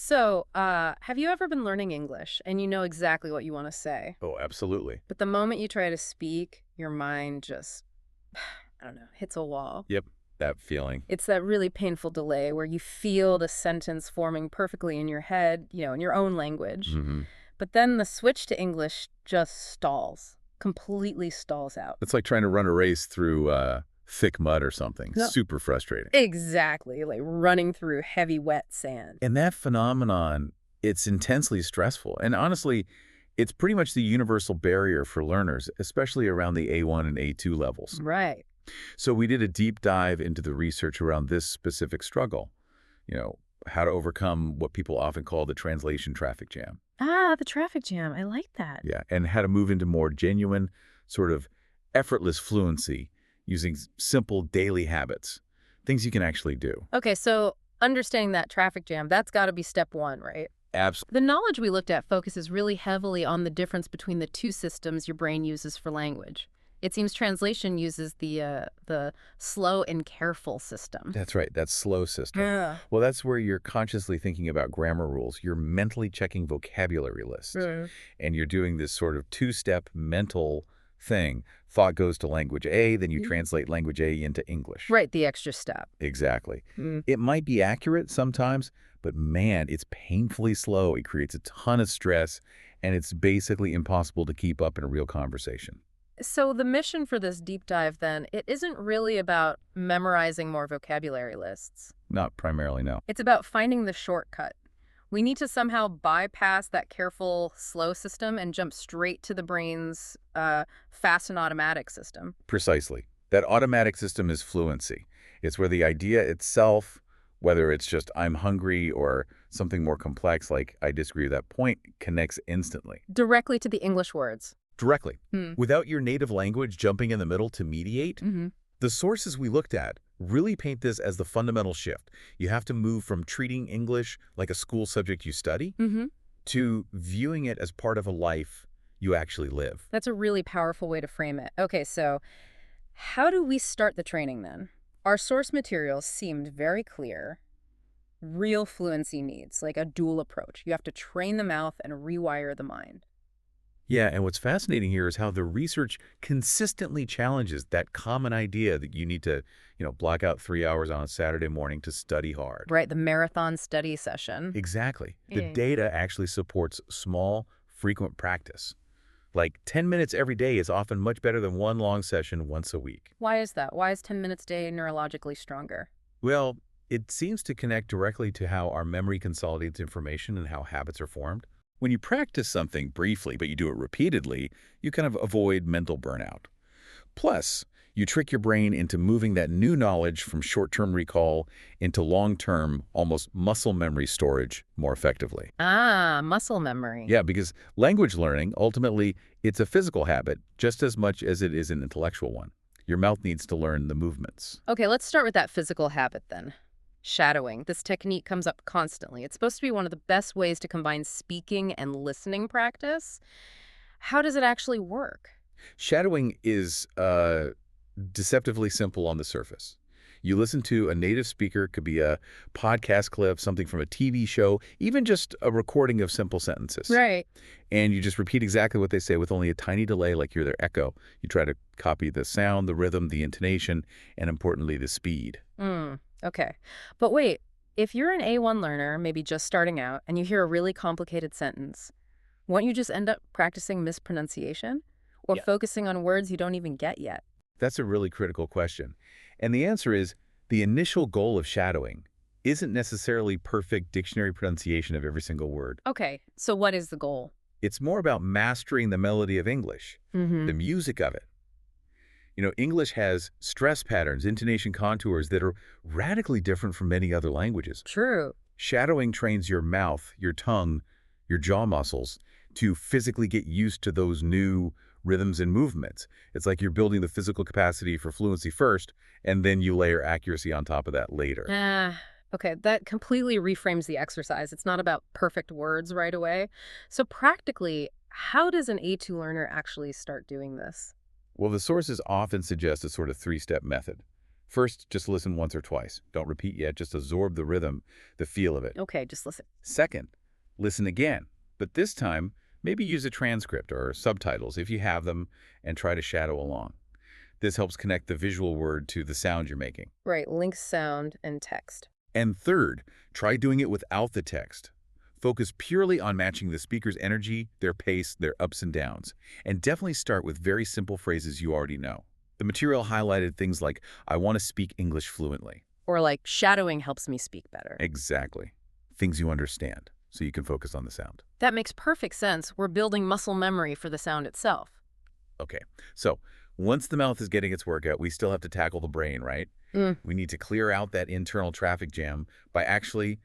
So, have you ever been learning English and you know exactly what you want to say, Oh, absolutely. but the moment you try to speak, your mind just, I don't know, hits a wall? Yep, that feeling. It's that really painful delay where you feel the sentence forming perfectly in your head, in your own language. hmm But then the switch to English just stalls, completely stalls out. It's like trying to run a race through thick mud or something. No. Super frustrating. Exactly, like running through heavy, wet sand. And that phenomenon, it's intensely stressful. And honestly, it's pretty much the universal barrier for learners, especially around the A1 and A2 levels. Right. So we did a deep dive into the research around this specific struggle, you know, how to overcome what people often call the translation traffic jam. Ah, the traffic jam. I like that. Yeah, and how to move into more genuine, sort of effortless fluency using simple daily habits, things you can actually do. Okay, so understanding that traffic jam, that's got to be step one, right? Absolutely. The knowledge we looked at focuses really heavily on the difference between the two systems your brain uses for language. It seems translation uses the slow and careful system. That's right, that slow system. Yeah. Well, that's where you're consciously thinking about grammar rules. You're mentally checking vocabulary lists, Mm. and you're doing this sort of two-step mental thing. Thought goes to language A, then you Mm. translate language A into English. Right, the extra step. Exactly. Mm. It might be accurate sometimes, but man, it's painfully slow. It creates a ton of stress, and it's basically impossible to keep up in a real conversation. So the mission for this deep dive then, it isn't really about memorizing more vocabulary lists. Not primarily, no. It's about finding the shortcut. We need to somehow bypass that careful, slow system and jump straight to the brain's fast and automatic system. Precisely. That automatic system is fluency. It's where the idea itself, whether it's just I'm hungry or something more complex like I disagree with that point, connects instantly. Directly to the English words. Directly. Hmm. Without your native language jumping in the middle to mediate, Mm-hmm. the sources we looked at really paint this as the fundamental shift. You have to move from treating English like a school subject you study Mm-hmm. to viewing it as part of a life you actually live. That's a really powerful way to frame it. Okay, so how do we start the training then? Our source materials seemed very clear. Real fluency needs, like a dual approach. You have to train the mouth and rewire the mind. Yeah, and what's fascinating here is how the research consistently challenges that common idea that you need to, block out 3 hours on a Saturday morning to study hard. Right, the marathon study session. Exactly. The Yeah. data actually supports small, frequent practice. Like 10 minutes every day is often much better than one long session once a week. Why is that? Why is 10 minutes a day neurologically stronger? Well, it seems to connect directly to how our memory consolidates information and how habits are formed. When you practice something briefly, but you do it repeatedly, you kind of avoid mental burnout. Plus, you trick your brain into moving that new knowledge from short-term recall into long-term, almost muscle memory storage more effectively. Ah, muscle memory. Yeah, because language learning, ultimately, it's a physical habit just as much as it is an intellectual one. Your mouth needs to learn the movements. Okay, let's start with that physical habit then. Shadowing. This technique comes up constantly. It's supposed to be one of the best ways to combine speaking and listening practice. How does it actually work? Shadowing is deceptively simple on the surface. You listen to a native speaker, could be a podcast clip, something from a TV show, even just a recording of simple sentences. Right. And you just repeat exactly what they say with only a tiny delay, like you're their echo. You try to copy the sound, the rhythm, the intonation, and importantly, the speed. Okay. But wait, if you're an A1 learner, maybe just starting out, and you hear a really complicated sentence, won't you just end up practicing mispronunciation? Or Yeah. focusing on words you don't even get yet? That's a really critical question. And the answer is the initial goal of shadowing isn't necessarily perfect dictionary pronunciation of every single word. Okay, so what is the goal? It's more about mastering the melody of English, Mm-hmm. the music of it. English has stress patterns, intonation contours that are radically different from many other languages. True. Shadowing trains your mouth, your tongue, your jaw muscles to physically get used to those new rhythms and movements. It's like you're building the physical capacity for fluency first, and then you layer accuracy on top of that later. Okay, that completely reframes the exercise. It's not about perfect words right away. So practically, how does an A2 learner actually start doing this? Well, the sources often suggest a sort of three-step method. First, just listen once or twice. Don't repeat yet, just absorb the rhythm, the feel of it. Okay, just listen. Second, listen again, but this time, maybe use a transcript or subtitles if you have them and try to shadow along. This helps connect the visual word to the sound you're making. Right, link sound and text. And third, try doing it without the text. Focus purely on matching the speaker's energy, their pace, their ups and downs. And definitely start with very simple phrases you already know. The material highlighted things like, I want to speak English fluently. Or like, shadowing helps me speak better. Exactly. Things you understand, so you can focus on the sound. That makes perfect sense. We're building muscle memory for the sound itself. Okay, so once the mouth is getting its workout, we still have to tackle the brain, right? We need to clear out that internal traffic jam by actually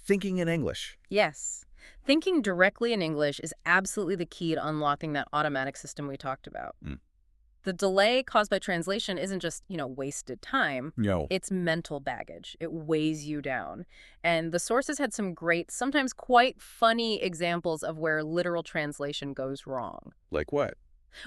thinking in English. Yes. Thinking directly in English is absolutely the key to unlocking that automatic system we talked about. The delay caused by translation isn't just, wasted time. No. It's mental baggage. It weighs you down. And the sources had some great, sometimes quite funny examples of where literal translation goes wrong. Like what?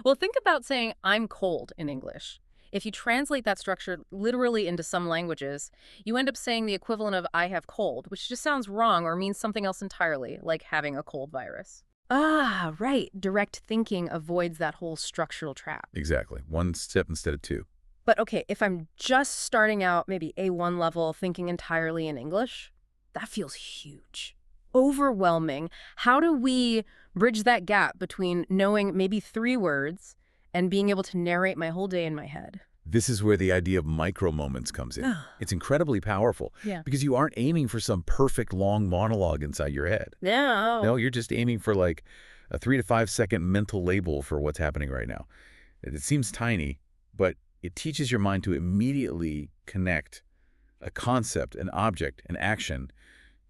Well, think about saying, I'm cold in English. If you translate that structure literally into some languages, you end up saying the equivalent of I have cold, which just sounds wrong or means something else entirely, like having a cold virus. Ah, right. Direct thinking avoids that whole structural trap. Exactly. One step instead of two. But okay, if I'm just starting out, maybe A1 level, thinking entirely in English, that feels huge. Overwhelming. How do we bridge that gap between knowing maybe 3 words and being able to narrate my whole day in my head? This is where the idea of micro moments comes in. It's incredibly powerful because you aren't aiming for some perfect long monologue inside your head. No, you're just aiming for like a 3 to 5 second mental label for what's happening right now. It seems tiny, but it teaches your mind to immediately connect a concept, an object, an action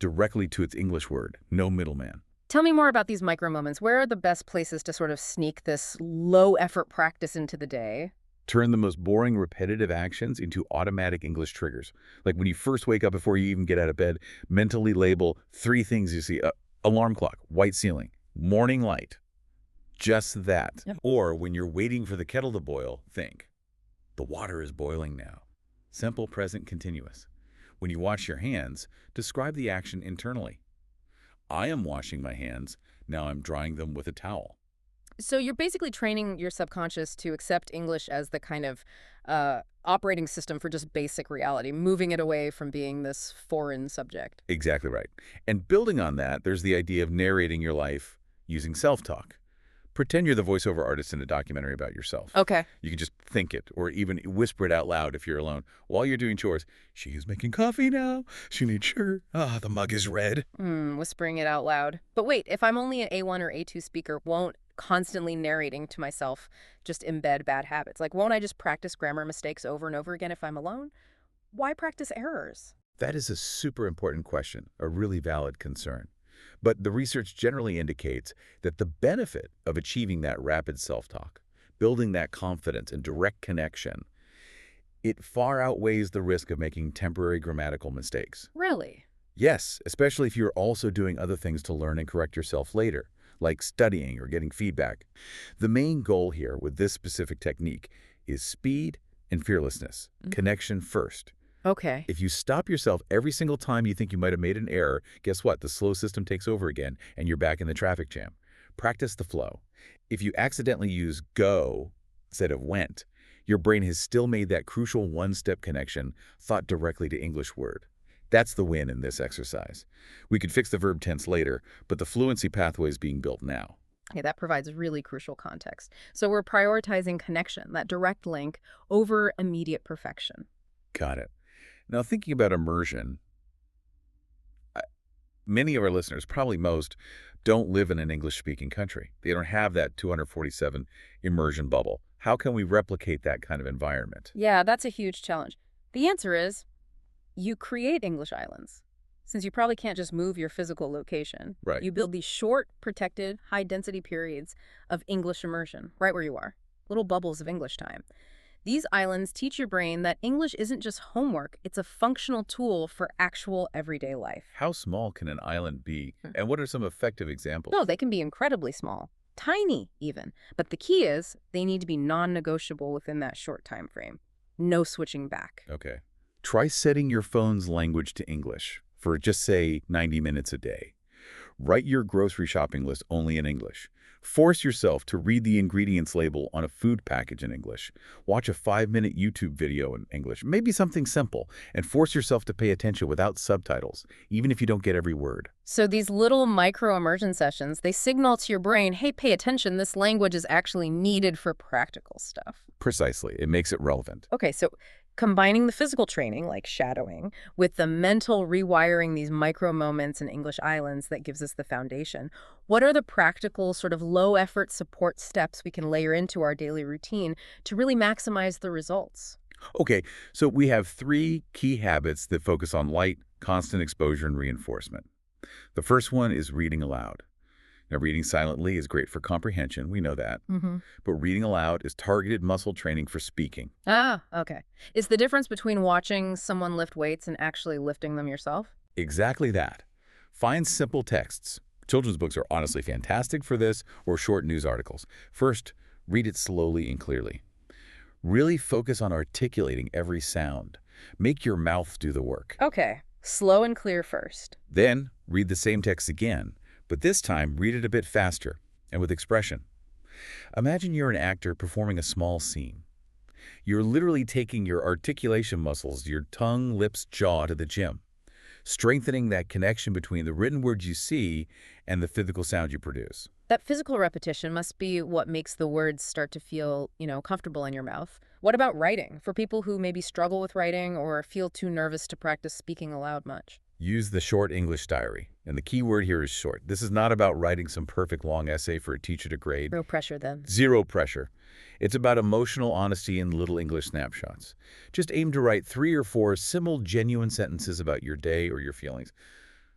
directly to its English word. No middleman. Tell me more about these micro moments. Where are the best places to sort of sneak this low effort practice into the day? Turn the most boring, repetitive actions into automatic English triggers. Like when you first wake up before you even get out of bed, mentally label 3 things you see. Alarm clock, white ceiling, morning light. Just that. Yep. Or when you're waiting for the kettle to boil, think, the water is boiling now. Simple, present, continuous. When you wash your hands, describe the action internally. I am washing my hands. Now I'm drying them with a towel. So you're basically training your subconscious to accept English as the kind of operating system for just basic reality, moving it away from being this foreign subject. Exactly right. And building on that, there's the idea of narrating your life using self-talk. Pretend you're the voiceover artist in a documentary about yourself. Okay. You can just think it or even whisper it out loud if you're alone. While you're doing chores, she is making coffee now. She needs sugar. The mug is red. Whispering it out loud. But wait, if I'm only an A1 or A2 speaker, won't constantly narrating to myself just embed bad habits? Like, won't I just practice grammar mistakes over and over again if I'm alone? Why practice errors? That is a super important question, a really valid concern. But the research generally indicates that the benefit of achieving that rapid self-talk, building that confidence and direct connection, it far outweighs the risk of making temporary grammatical mistakes. Really? Yes, especially if you're also doing other things to learn and correct yourself later, like studying or getting feedback. The main goal here with this specific technique is speed and fearlessness, connection first. Okay. If you stop yourself every single time you think you might have made an error, guess what? The slow system takes over again, and you're back in the traffic jam. Practice the flow. If you accidentally use go instead of went, your brain has still made that crucial one-step connection, thought directly to English word. That's the win in this exercise. We could fix the verb tense later, but the fluency pathway is being built now. Okay, that provides really crucial context. So we're prioritizing connection, that direct link, over immediate perfection. Got it. Now, thinking about immersion, many of our listeners, probably most, don't live in an English-speaking country. They don't have that 247 immersion bubble. How can we replicate that kind of environment? Yeah, that's a huge challenge. The answer is you create English islands. Since you probably can't just move your physical location. Right. You build these short, protected, high-density periods of English immersion, right where you are. Little bubbles of English time. These islands teach your brain that English isn't just homework, it's a functional tool for actual everyday life. How small can an island be? And what are some effective examples? No, they can be incredibly small. Tiny, even. But the key is they need to be non-negotiable within that short time frame. No switching back. Okay. Try setting your phone's language to English for just, say, 90 minutes a day. Write your grocery shopping list only in English. Force yourself to read the ingredients label on a food package in English. Watch a 5-minute YouTube video in English, maybe something simple, and force yourself to pay attention without subtitles, even if you don't get every word. So these little micro immersion sessions, they signal to your brain, hey, pay attention, this language is actually needed for practical stuff. Precisely. It makes it relevant. Okay, so combining the physical training, like shadowing, with the mental rewiring these micro moments and English islands that gives us the foundation, what are the practical sort of low-effort support steps we can layer into our daily routine to really maximize the results? Okay, so we have 3 key habits that focus on light, constant exposure, and reinforcement. The first one is reading aloud. Now, reading silently is great for comprehension, we know that. But reading aloud is targeted muscle training for speaking. Ah, okay. Is the difference between watching someone lift weights and actually lifting them yourself? Exactly that. Find simple texts. Children's books are honestly fantastic for this, or short news articles. First, read it slowly and clearly. Really focus on articulating every sound. Make your mouth do the work. Okay, slow and clear first. Then, read the same text again, but this time read it a bit faster and with expression. Imagine you're an actor performing a small scene. You're literally taking your articulation muscles, your tongue, lips, jaw to the gym, strengthening that connection between the written words you see and the physical sound you produce. That physical repetition must be what makes the words start to feel, comfortable in your mouth. What about writing? For people who maybe struggle with writing or feel too nervous to practice speaking aloud much. Use the short English diary. And the key word here is short. This is not about writing some perfect long essay for a teacher to grade. Real pressure then. Zero pressure. It's about emotional honesty and little English snapshots. Just aim to write 3 or 4 simple, genuine sentences about your day or your feelings.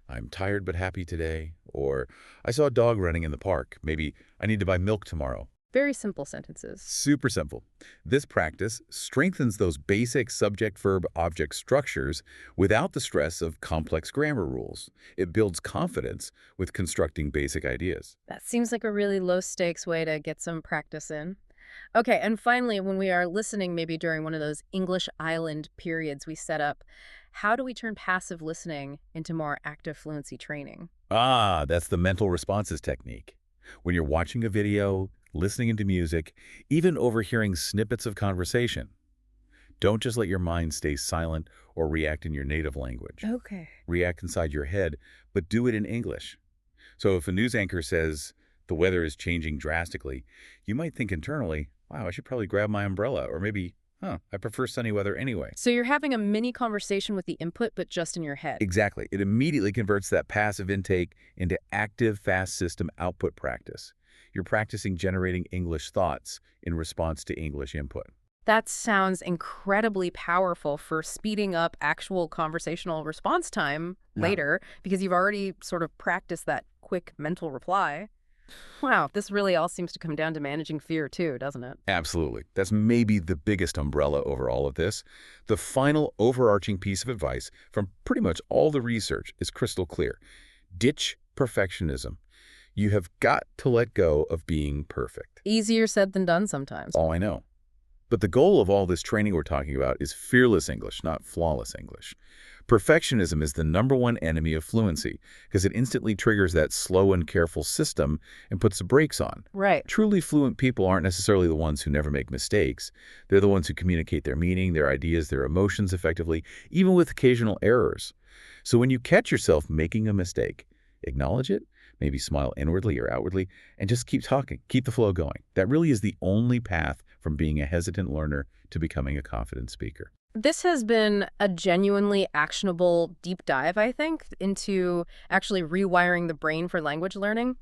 I'm tired but happy today. Or, I saw a dog running in the park. Maybe I need to buy milk tomorrow. Very simple sentences. Super simple. This practice strengthens those basic subject-verb-object structures without the stress of complex grammar rules. It builds confidence with constructing basic ideas. That seems like a really low-stakes way to get some practice in. Okay, and finally, when we are listening, maybe during one of those English island periods we set up, how do we turn passive listening into more active fluency training? Ah, that's the mental responses technique. When you're watching a video, listening into music, even overhearing snippets of conversation, don't just let your mind stay silent or react in your native language. Okay. React inside your head, but do it in English. So if a news anchor says the weather is changing drastically, you might think internally, wow, I should probably grab my umbrella, or maybe, I prefer sunny weather anyway. So you're having a mini conversation with the input, but just in your head. Exactly. It immediately converts that passive intake into active, fast system output practice. You're practicing generating English thoughts in response to English input. That sounds incredibly powerful for speeding up actual conversational response time later, because you've already sort of practiced that quick mental reply. Wow, this really all seems to come down to managing fear too, doesn't it? Absolutely. That's maybe the biggest umbrella over all of this. The final overarching piece of advice from pretty much all the research is crystal clear. Ditch perfectionism. You have got to let go of being perfect. Easier said than done sometimes. Oh, I know. But the goal of all this training we're talking about is fearless English, not flawless English. Perfectionism is the #1 enemy of fluency because it instantly triggers that slow and careful system and puts the brakes on. Right. Truly fluent people aren't necessarily the ones who never make mistakes. They're the ones who communicate their meaning, their ideas, their emotions effectively, even with occasional errors. So when you catch yourself making a mistake, acknowledge it, maybe smile inwardly or outwardly, and just keep talking. Keep the flow going. That really is the only path from being a hesitant learner to becoming a confident speaker. This has been a genuinely actionable deep dive, I think, into actually rewiring the brain for language learning.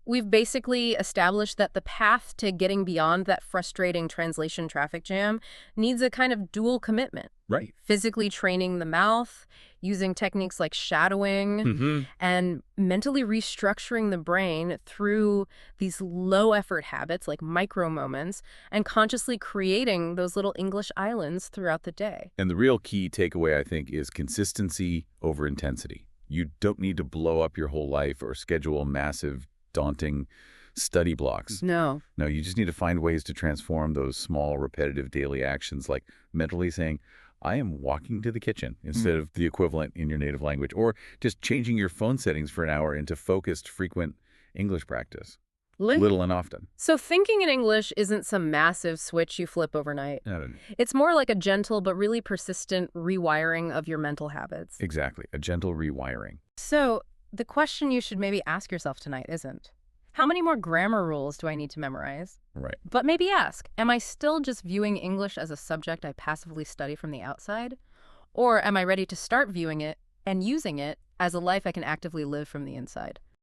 We've basically established that the path to getting beyond that frustrating translation traffic jam needs a kind of dual commitment. Right. Physically training the mouth, using techniques like shadowing, and mentally restructuring the brain through these low-effort habits like micro moments, and consciously creating those little English islands throughout the day. And the real key takeaway, I think, is consistency over intensity. You don't need to blow up your whole life or schedule a massive, daunting study blocks. No. No, you just need to find ways to transform those small, repetitive daily actions, like mentally saying, I am walking to the kitchen, instead of the equivalent in your native language, or just changing your phone settings for an hour into focused, frequent English practice, Link. little and often. So thinking in English isn't some massive switch you flip overnight. I don't know. It's more like a gentle but really persistent rewiring of your mental habits. Exactly, a gentle rewiring. So the question you should maybe ask yourself tonight isn't, how many more grammar rules do I need to memorize? Right. But maybe ask, am I still just viewing English as a subject I passively study from the outside? Or am I ready to start viewing it and using it as a life I can actively live from the inside?